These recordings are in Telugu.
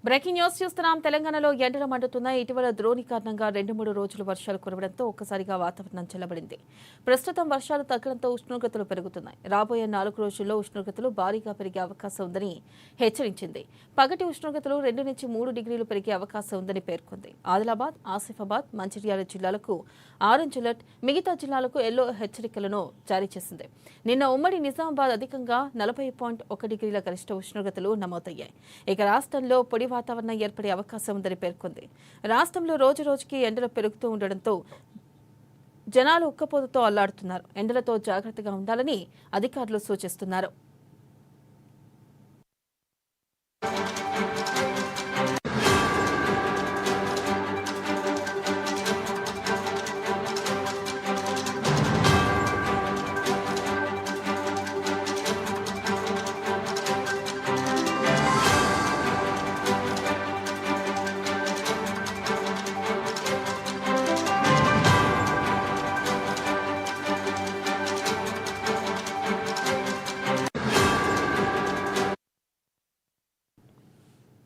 బ్రేకింగ్ న్యూస్ చూస్తున్నాం. తెలంగాణలో ఎండలు మండుతున్నాయి. ఇటీవల ద్రోణి కారణంగా 2-3 రోజులు వర్షాలు కురవడంతో ఒక్కసారిగా వాతావరణం చల్లబడింది. ప్రస్తుతం వర్షాలు తగ్గడంతో ఉష్ణోగ్రతలు పెరుగుతున్నాయి. రాబోయే 4 రోజుల్లో ఉష్ణోగ్రతలు భారీగా పెరిగే అవకాశం ఉందని హెచ్చరించింది. పగటి ఉష్ణోగ్రతలు 2 నుంచి 3 డిగ్రీలు పెరిగే అవకాశం ఉందని పేర్కొంది. ఆదిలాబాద్, ఆసిఫాబాద్, మంచిర్యాల జిల్లాలకు ఆరెంజ్ అలర్ట్, మిగతా జిల్లాలకు ఎల్లో హెచ్చరికలను జారీ చేసింది. నిన్న ఉమ్మడి నిజామాబాద్ అధికంగా 40.1 డిగ్రీల గరిష్ట ఉష్ణోగ్రతలు నమోదయ్యాయి. ఇక రాష్ట్రంలో పొడి వాతావరణం ఏర్పడే అవకాశం ఉందని పేర్కొంది. రాష్ట్రంలో రోజు రోజుకి ఎండలు పెరుగుతూ ఉండడంతో జనాలు ఉక్కపోతతో అల్లాడుతున్నారు. ఎండలతో జాగ్రత్తగా ఉండాలని అధికారులు సూచిస్తున్నారు.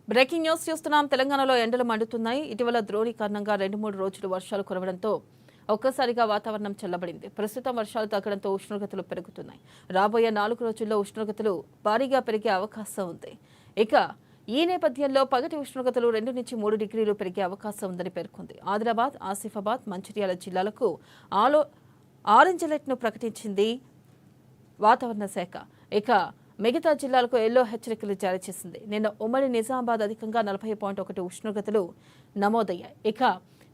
బ్రేకింగ్ న్యూస్ చూస్తున్నాం. తెలంగాణలో ఎండలు మండుతున్నాయి. ఇటీవల ద్రోణి కారణంగా 2-3 రోజులు వర్షాలు కురవడంతో ఒక్కసారిగా వాతావరణం చల్లబడింది. ప్రస్తుతం వర్షాలు తగ్గడంతో ఉష్ణోగ్రతలు పెరుగుతున్నాయి. రాబోయే 4 రోజుల్లో ఉష్ణోగ్రతలు భారీగా పెరిగే అవకాశం ఉంది. ఇక ఈ నేపథ్యంలో పగటి ఉష్ణోగ్రతలు 2 నుంచి 3 డిగ్రీలు పెరిగే అవకాశం ఉందని పేర్కొంది. ఆదిలాబాద్, ఆసిఫాబాద్, మంచిర్యాల జిల్లాలకు ఆరెంజ్ అలర్ట్ను ప్రకటించింది వాతావరణ శాఖ. ఇక మిగతా జిల్లాలకు ఎల్లో హెచ్చరికలు జారీ చేసింది. నిన్న ఉమ్మడి నిజామాబాద్ అధికంగా 40.1 ఉష్ణోగ్రతలు నమోదయ్యాయి. ఇక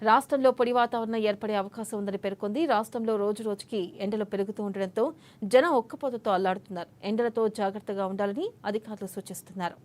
రాష్ట్రంలో పొడి వాతావరణం ఏర్పడే అవకాశం ఉందని పేర్కొంది. రాష్ట్రంలో రోజు రోజుకి ఎండలు పెరుగుతూ ఉండడంతో జనం ఒక్కపోతతో అల్లాడుతున్నారు. ఎండలతో జాగ్రత్తగా ఉండాలని అధికారులు సూచిస్తున్నారు.